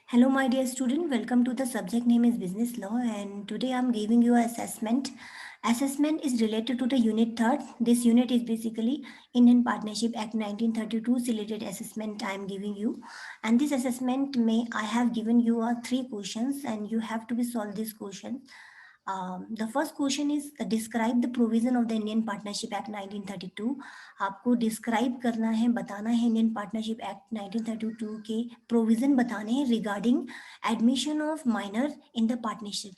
Hello, my dear student. Welcome to the subject name is Business Law, and today I'm giving you an assessment. Assessment is related to the unit third. This unit is basically Indian Partnership Act 1932 related assessment I am giving you. And this assessment may I have given you three questions, and you have to be solve this question. The first question is describe the provision of the Indian Partnership Act 1932. आपको describe करना है, बताना है Indian partnership act 1932 के provision बताने हैं regarding admission of minor in the partnership.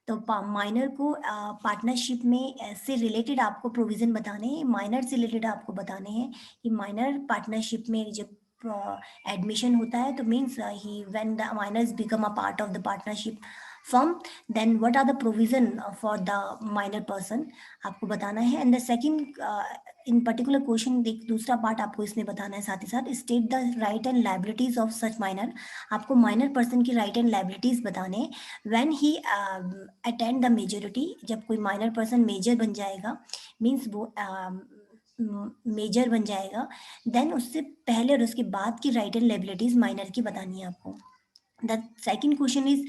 तो minor को पार्टनरशिप में से रिलेटेड आपको प्रोविजन बताने हैं, माइनर से रिलेटेड आपको बताने हैं कि माइनर पार्टनरशिप में जब एडमिशन होता है तो means he when the minors become a part of the partnership firm, then what are the provision for the minor person आपको बताना है। And the second in particular question दूसरा पार्ट आपको इसमें बताना है, साथ ही साथ state the right and liabilities of such minor. आपको माइनर पर्सन की राइट एंड लाइबिलिटीज बताने when he attend the majority. जब कोई माइनर पर्सन मेजर बन जाएगा, मीन्स वो मेजर बन जाएगा, देन उससे पहले और उसके बाद की राइट एंड लाइबिलिटीज माइनर की बतानी है आपको। The second question is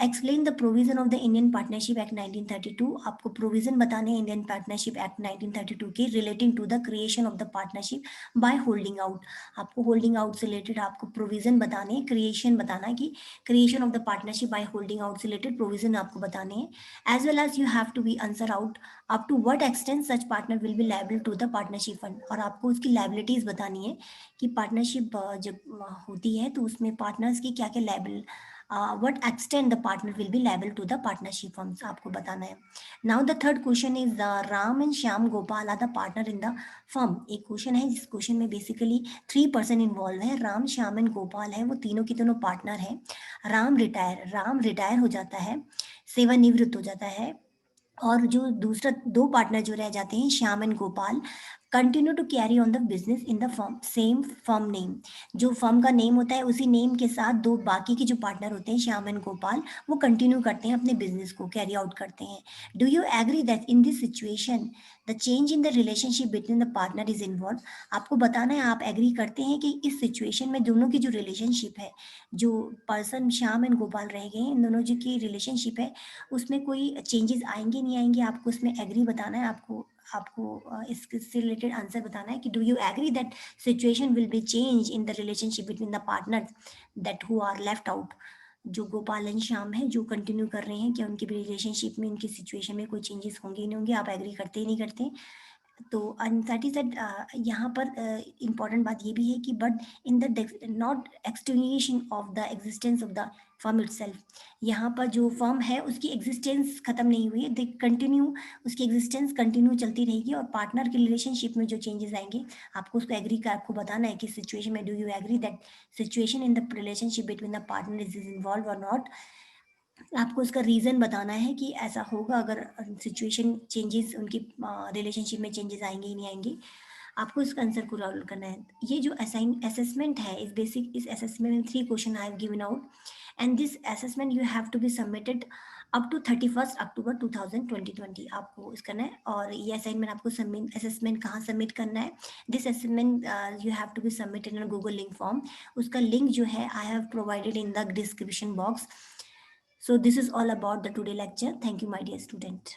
explain the provision of the Indian partnership act 1932। आपको प्रोविजन बताने हैं इंडियन पार्टनरशिप एक्ट 1932 के relating to the creation of the partnership by holding out. आपको होल्डिंग आउट से रिलेटेड आपको प्रोविजन बताने हैं, क्रिएशन बताना है कि creation of the partnership by holding out से रिलेटेड प्रोविजन आपको बताने हैं। As well as you have to be answer out up to what extent such partner will be liable to the partnership fund. और आपको उसकी liabilities बतानी है कि पार्टनरशिप जब होती है तो उसमें पार्टनर्स की क्या क्या liable, what extent the partner will be liable to the partnership firms आपको बताना है। Now the third question is Ram and Shyam Gopal are the partner in the firm। एक क्वेश्चन है जिस क्वेश्चन में बेसिकली 3 पर्सन इन्वॉल्व है, Ram Shyam and Gopal है, वो तीनों की तीनों पार्टनर है। राम रिटायर हो जाता है, सेवानिवृत्त हो जाता है, और जो दूसरा दो पार्टनर जो रह जाते हैं Shyam and Gopal continue to carry on the business in the firm same firm name. जो फर्म का नेम होता है उसी नेम के साथ दो बाकी के जो पार्टनर होते हैं श्याम एंड गोपाल, वो कंटिन्यू करते हैं अपने बिजनेस को, कैरी आउट करते हैं। Do you agree that in this situation the change in the relationship between the partner is involve. आपको बताना है आप एग्री करते हैं कि इस सिचुएशन में दोनों की जो रिलेशनशिप है, जो पर्सन श्याम एंड गोपाल रह गए हैं, इन दोनों जो की रिलेशनशिप है उसमें कोई चेंजेस आएंगे नहीं आएंगे, आपको उसमें एग्री बताना है। आपको आपको इससे रिलेटेड आंसर बताना है कि do you agree that situation will be change in the relationship between the partner that who are left out. जो गोपाल एंड श्याम है जो कंटिन्यू कर रहे हैं, क्या उनकी रिलेशनशिप में उनकी सिचुएशन में कोई चेंजेस होंगे ही नहीं होंगे, आप एग्री करते ही नहीं करते। तो दैट इज दैट यहाँ पर इम्पॉर्टेंट बात ये भी है कि but in the not extenuation of the existence of the firm itself. यहाँ पर जो फर्म है उसकी एग्जिस्टेंस खत्म नहीं हुई है, दे कंटिन्यू, उसकी एग्जिस्टेंस कंटिन्यू चलती रहेगी। और पार्टनर के रिलेशनशिप में जो चेंजेस आएंगे आपको उसको एग्री कर, आपको बताना है कि सिचुएशन में do you agree that situation in the relationship between the partner is involve और नॉट। आपको उसका रीज़न बताना है कि ऐसा होगा अगर सिचुएशन चेंजेस, उनकी रिलेशनशिप में चेंजेस आएंगे ही नहीं आएंगे। आपको इसका आंसर को राउल करना है। ये जो असेसमेंट है इस बेसिक, इस असेसमेंट में 3 question I have given out, and this assessment you have to be submitted up to 31 October 2020 आपको इस करना है। और ये असाइनमेंट आपको सबमिट, असेसमेंट कहाँ सबमिट करना है, this assessment you have to be submitted in Google link form. उसका लिंक जो है I have provided in the description box. So this is all about the today lecture. Thank you, my dear student.